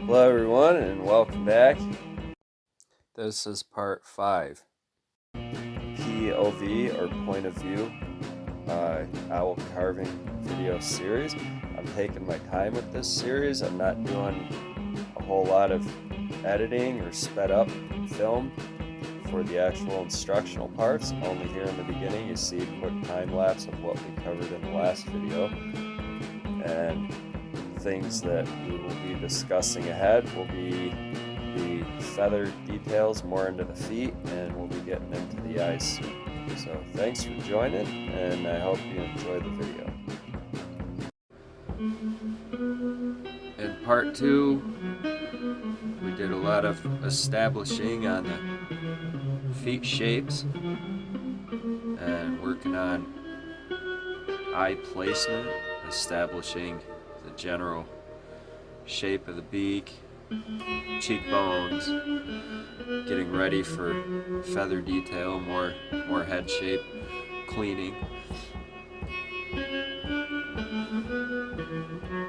Hello everyone and welcome back. This is part 5. p.o.v or point of view owl carving video series. I'm taking my time with this series. I'm not doing a whole lot of editing or sped up film for the actual instructional parts. Only here in the beginning you see a quick time lapse of what we covered in the last video, and things that we will be discussing ahead will be the feather details more into the feet, and we'll be getting into the eyes soon. So thanks for joining, and I hope you enjoy the video. In part 2, we did a lot of establishing on the feet shapes and working on eye placement, establishing the general shape of the beak, cheekbones, getting ready for feather detail, more head shape, cleaning.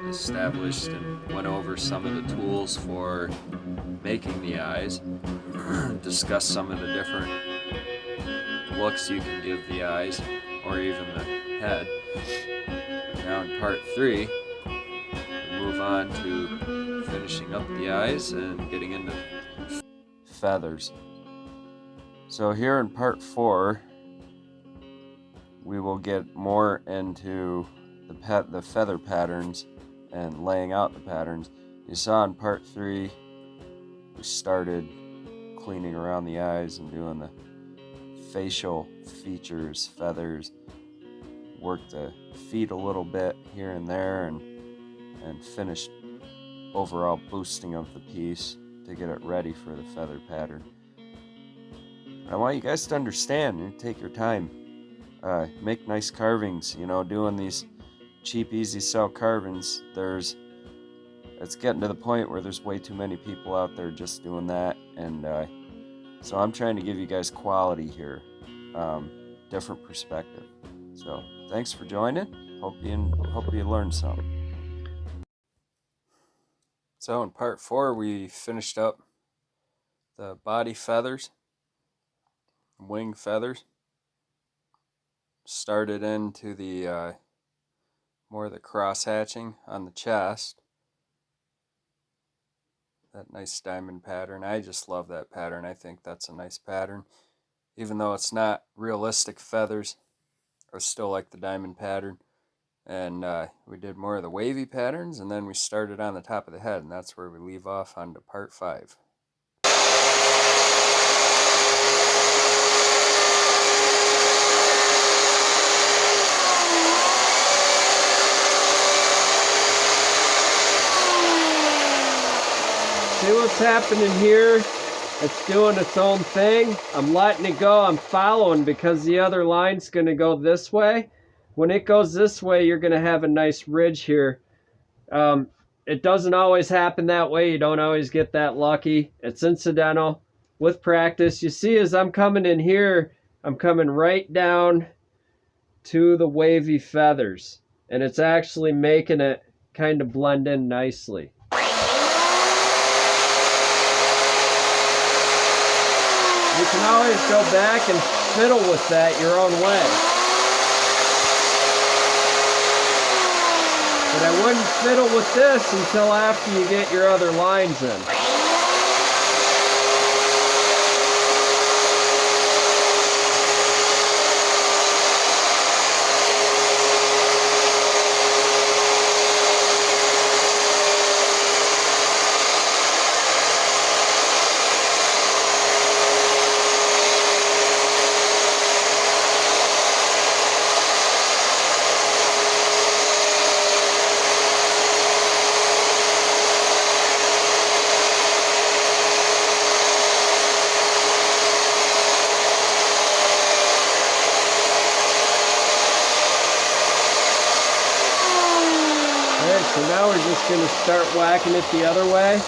Established and went over some of the tools for making the eyes, discussed some of the different looks you can give the eyes or even the head. Now in part 3, we move on to finishing up the eyes and getting into feathers. So here in part 4, we will get more into the feather patterns and laying out the patterns. You saw in part 3, we started cleaning around the eyes and doing the facial features, feathers, worked the feet a little bit here and there, and finished overall boosting of the piece to get it ready for the feather pattern. I want you guys to understand and take your time. Make nice carvings. You know, doing these cheap, easy sell carvings, it's getting to the point where there's way too many people out there just doing that, and so I'm trying to give you guys quality here, different perspective. So thanks for joining. Hope you learned some. So in part 4, we finished up the body feathers, wing feathers. Started into the more of the cross hatching on the chest. That nice diamond pattern. I just love that pattern. I think that's a nice pattern. Even though it's not realistic feathers, I still like the diamond pattern. And we did more of the wavy patterns, and then we started on the top of the head, and that's where we leave off on to part 5. See what's happening here? It's doing its own thing. I'm letting it go. I'm following because the other line's going to go this way. When it goes this way, you're going to have a nice ridge here. It doesn't always happen that way. You don't always get that lucky. It's incidental. With practice, you see as I'm coming in here, I'm coming right down to the wavy feathers. And it's actually making it kind of blend in nicely. You can always go back and fiddle with that your own way. But I wouldn't fiddle with this until after you get your other lines in. So now we're just going to start whacking it the other way.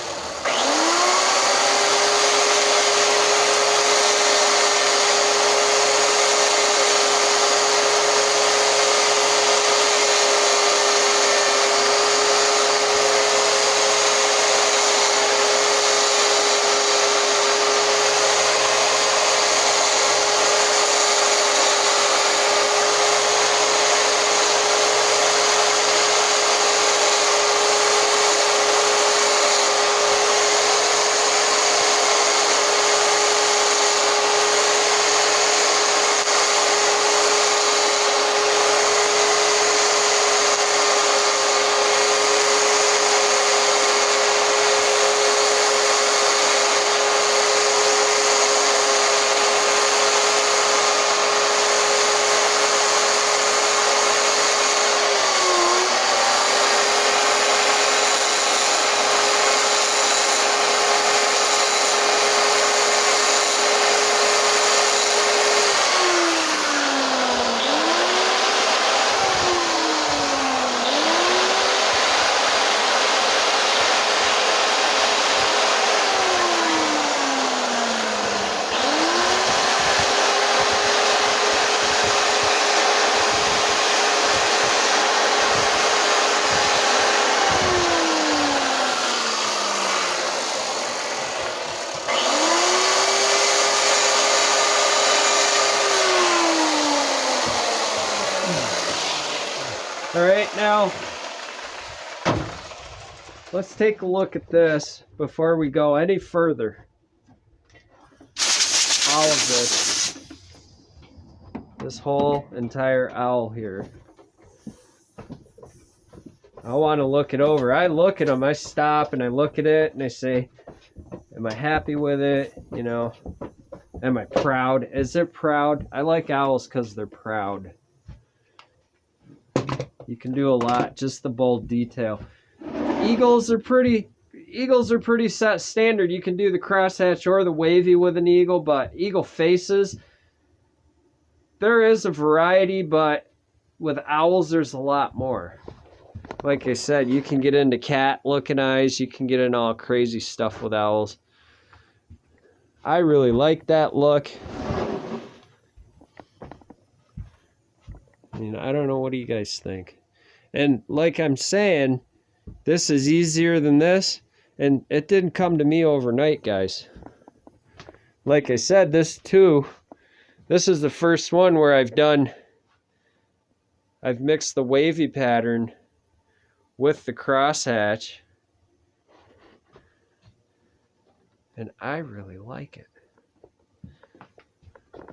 let's take a look at this before we go any further. All of this whole entire owl here. I want to look it over. I look at them, I stop and I look at it and I say, am I happy with it? You know, am I proud? Is it proud? I like owls because they're proud. You can do a lot, just the bold detail. Eagles are pretty set standard. You can do the crosshatch or the wavy with an eagle, but eagle faces, there is a variety, but with owls there's a lot more. Like I said, you can get into cat looking eyes, you can get into all crazy stuff with owls. I really like that look. I mean, I don't know, what do you guys think? And like I'm saying, this is easier than this, and it didn't come to me overnight, guys. Like I said, this is the first one where I've mixed the wavy pattern with the crosshatch, and I really like it.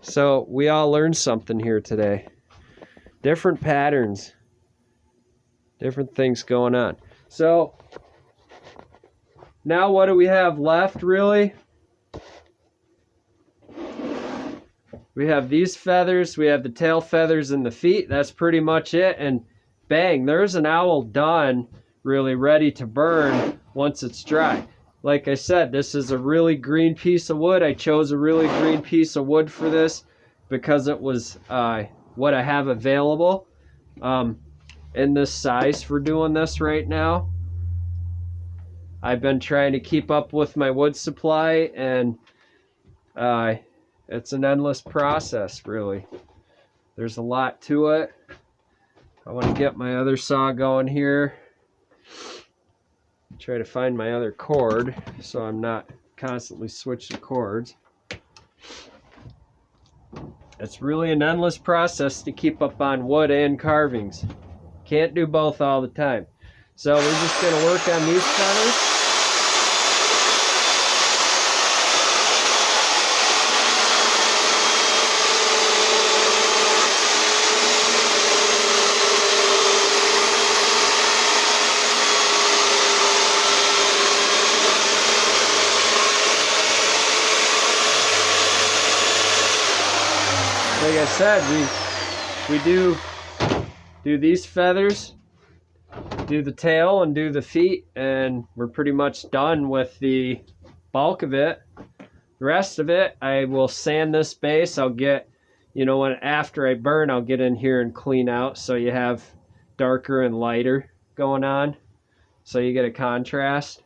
So we all learned something here today. Different patterns, different things going on. So now what do we have left, really? We have these feathers, we have the tail feathers and the feet. That's pretty much it. And bang, there's an owl done, really ready to burn once it's dry. Like I said, this is a really green piece of wood. I chose a really green piece of wood for this because it was what I have available in this size for doing this right now. I've been trying to keep up with my wood supply, and it's an endless process, really. There's a lot to it. I want to get my other saw going here. Try to find my other cord so I'm not constantly switching cords. It's really an endless process to keep up on wood and carvings. Can't do both all the time. So we're just going to work on these feathers. Like I said, we do these feathers, do the tail and do the feet, and we're pretty much done with the bulk of it. The rest of it, I will sand this base. I'll get, after I burn, I'll get in here and clean out so you have darker and lighter going on, so you get a contrast.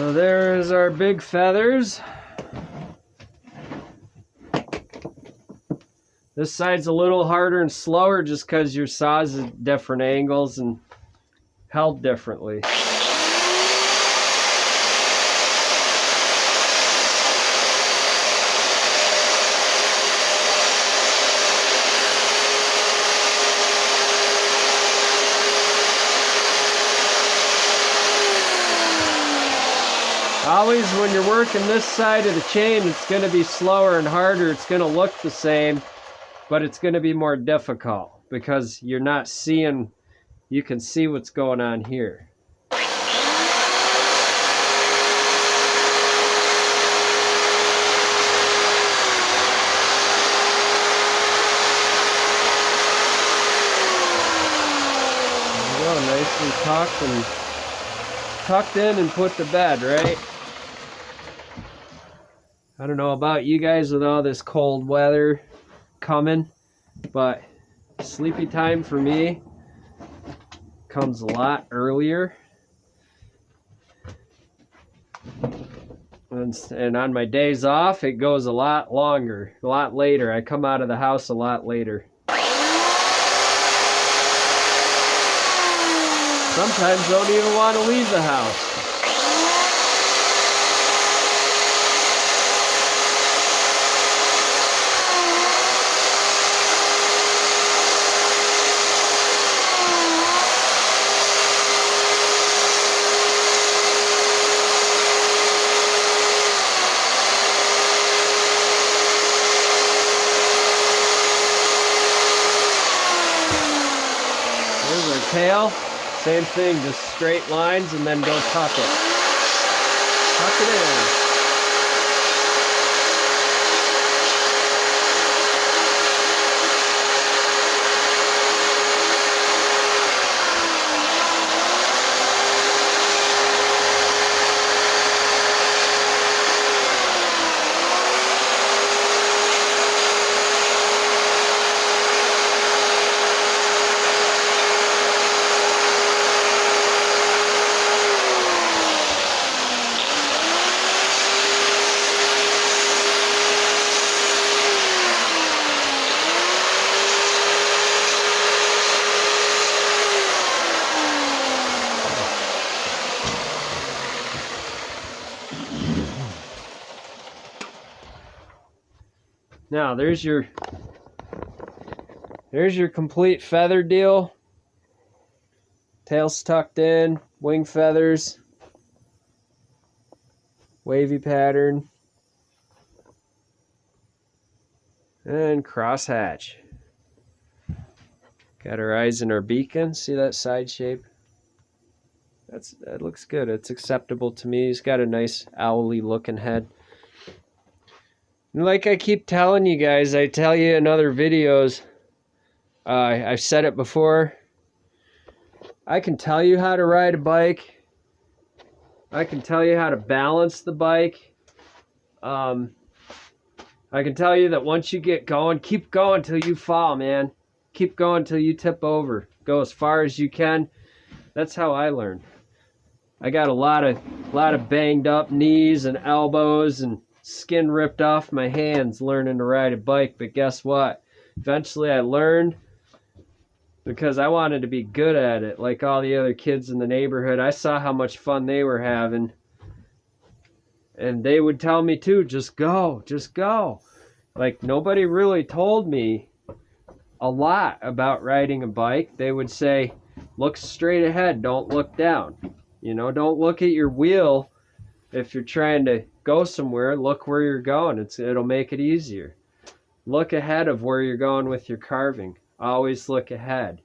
So there's our big feathers. This side's a little harder and slower just because your saw's at different angles and held differently. Always when you're working this side of the chain, it's going to be slower and harder. It's going to look the same, but it's going to be more difficult because you're not seeing, you can see what's going on here. There you go, nicely tucked in and put to bed, right? I don't know about you guys with all this cold weather coming, but sleepy time for me comes a lot earlier. And on my days off, it goes a lot longer, a lot later. I come out of the house a lot later. Sometimes don't even want to leave the house. Tail, same thing, just straight lines and then go tuck it. Tuck it in. Now there's your complete feather deal. Tail's tucked in, wing feathers, wavy pattern, and crosshatch. Got our eyes in our beacon. See that side shape? That looks good. It's acceptable to me. He's got a nice owly looking head. And like I keep telling you guys, I tell you in other videos, I've said it before, I can tell you how to ride a bike. I can tell you how to balance the bike. I can tell you that once you get going, keep going till you fall, man. Keep going till you tip over. Go as far as you can. That's how I learned. I got a lot of banged up knees and elbows and skin ripped off my hands learning to ride a bike, but guess what? Eventually I learned because I wanted to be good at it like all the other kids in the neighborhood. I saw how much fun they were having, and they would tell me too, just go. Like nobody really told me a lot about riding a bike. They would say, look straight ahead, don't look down. You know, don't look at your wheel if you're trying to go somewhere. Look where you're going. It'll make it easier. Look ahead of where you're going with your carving. Always look ahead.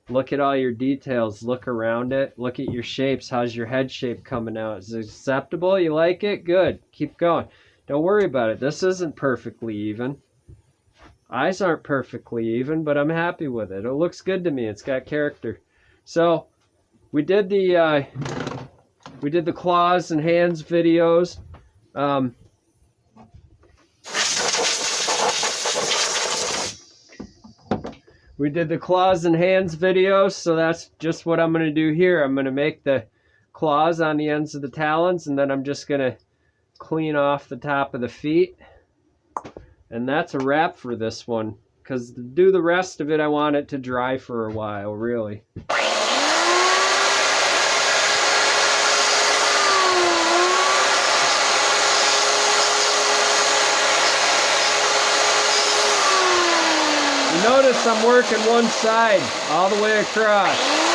Look at all your details. Look around it. Look at your shapes. How's your head shape coming out? Is it acceptable? You like it? Good. Keep going. Don't worry about it. This isn't perfectly even. Eyes aren't perfectly even, but I'm happy with it. It looks good to me. It's got character. So we did the claws and hands videos. We did the claws and hands videos, so that's just what I'm going to do here. I'm going to make the claws on the ends of the talons, and then I'm just going to clean off the top of the feet. And that's a wrap for this one, because to do the rest of it, I want it to dry for a while, really. You notice I'm working one side all the way across.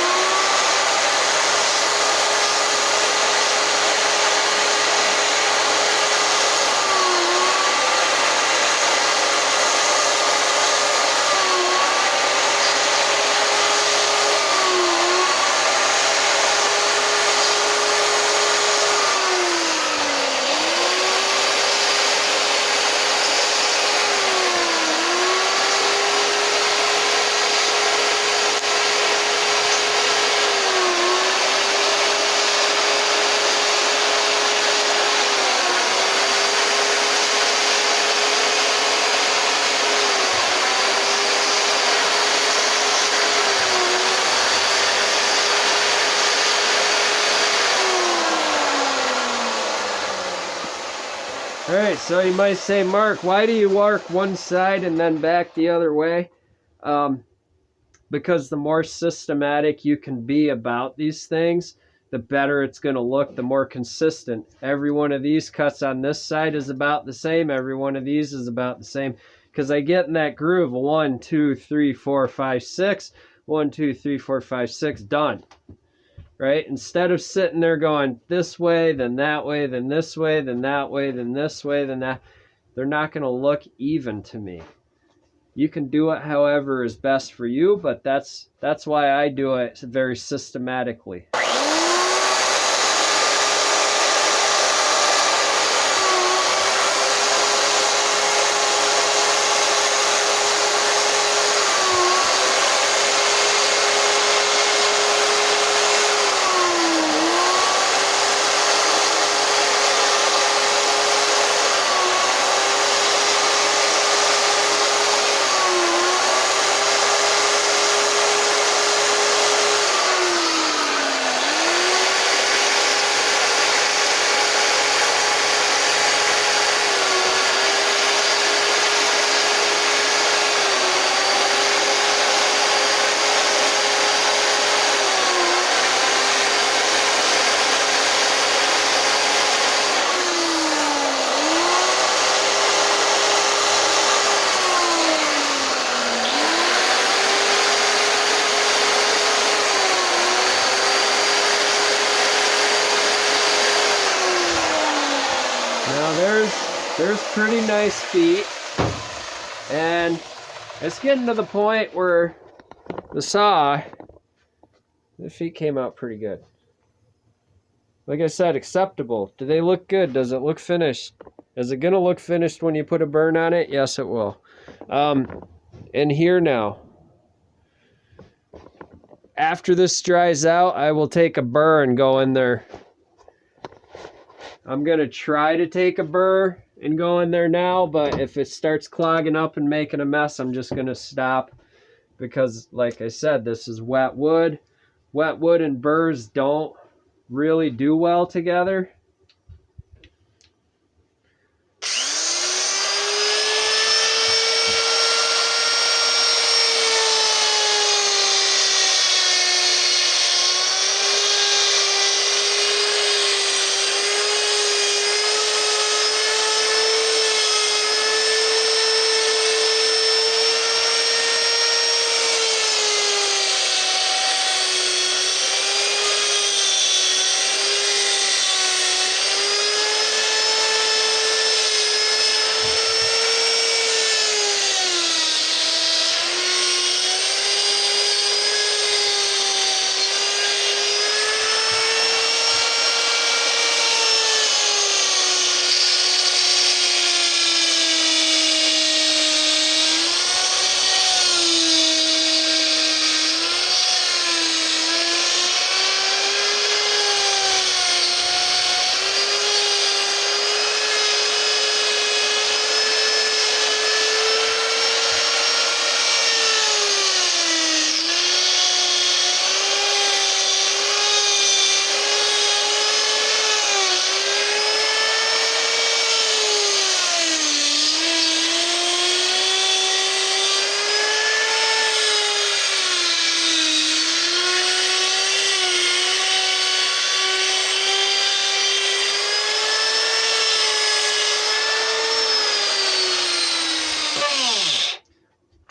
All right, so you might say, Mark, why do you work one side and then back the other way? Because the more systematic you can be about these things, the better it's going to look, the more consistent. Every one of these cuts on this side is about the same. Every one of these is about the same. Because I get in that groove of 1, 2, 3, 4, 5, 6. 1, 2, 3, 4, 5, 6, done. Right? Instead of sitting there going this way, then that way, then this way, then that way, then this way, then that, they're not going to look even to me. You can do it however is best for you, but that's why I do it very systematically. There's pretty nice feet, and it's getting to the point where the feet came out pretty good. Like I said, acceptable. Do they look good? Does it look finished? Is it gonna look finished when you put a burn on it? Yes, it will. And here now, after this dries out, I will take a burr and go in there. I'm gonna try to take a burr and go in there now, but if it starts clogging up and making a mess, I'm just gonna stop, because like I said, this is wet wood. Wet wood and burrs don't really do well together.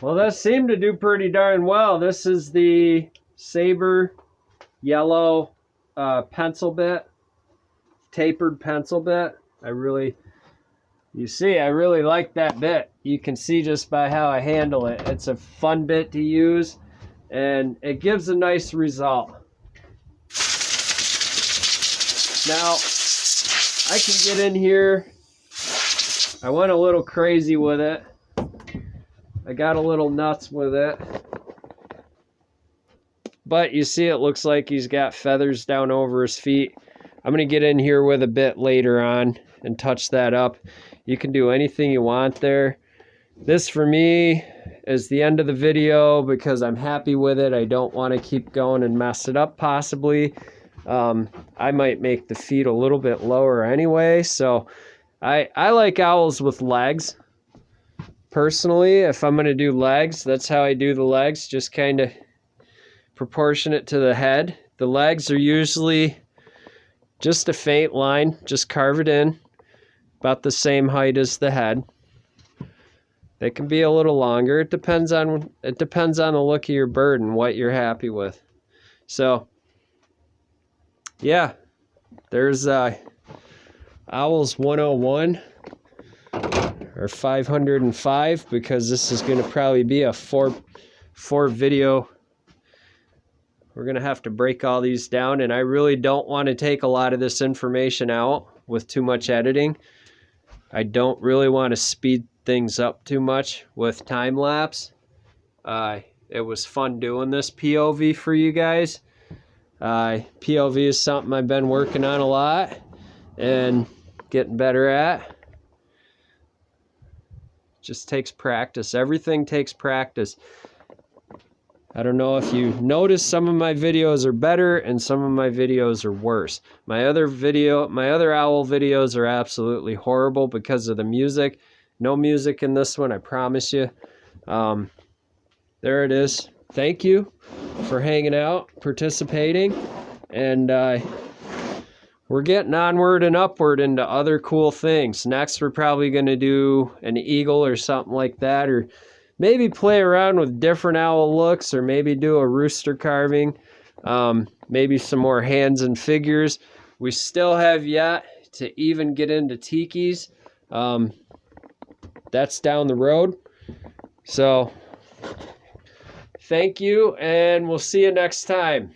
Well, that seemed to do pretty darn well. This is the Saber yellow pencil bit, tapered pencil bit. I really like that bit. You can see just by how I handle it. It's a fun bit to use, and it gives a nice result. Now, I can get in here. I went a little crazy with it. I got a little nuts with it. But you see, it looks like he's got feathers down over his feet. I'm going to get in here with a bit later on and touch that up. You can do anything you want there. This, for me, is the end of the video because I'm happy with it. I don't want to keep going and mess it up, possibly. I might make the feet a little bit lower anyway. So I like owls with legs. Personally, if I'm going to do legs, that's how I do the legs. Just kind of proportionate to the head. The legs are usually just a faint line. Just carve it in about the same height as the head. They can be a little longer. It depends on the look of your bird and what you're happy with. So, yeah, there's Owls 101 or 505 because this is going to probably be a four video. We're going to have to break all these down, and I really don't want to take a lot of this information out with too much editing. I don't really want to speed things up too much with time lapse. It was fun doing this POV for you guys. POV is something I've been working on a lot and getting better at. Just takes practice. Everything takes practice. I don't know if you noticed, some of my videos are better and some of my videos are worse. My other owl videos are absolutely horrible because of the music. No music in this one, I promise you. There it is. Thank you for hanging out, participating, and we're getting onward and upward into other cool things. Next, we're probably going to do an eagle or something like that, or maybe play around with different owl looks, or maybe do a rooster carving, maybe some more hands and figures. We still have yet to even get into tikis. That's down the road. So, thank you, and we'll see you next time.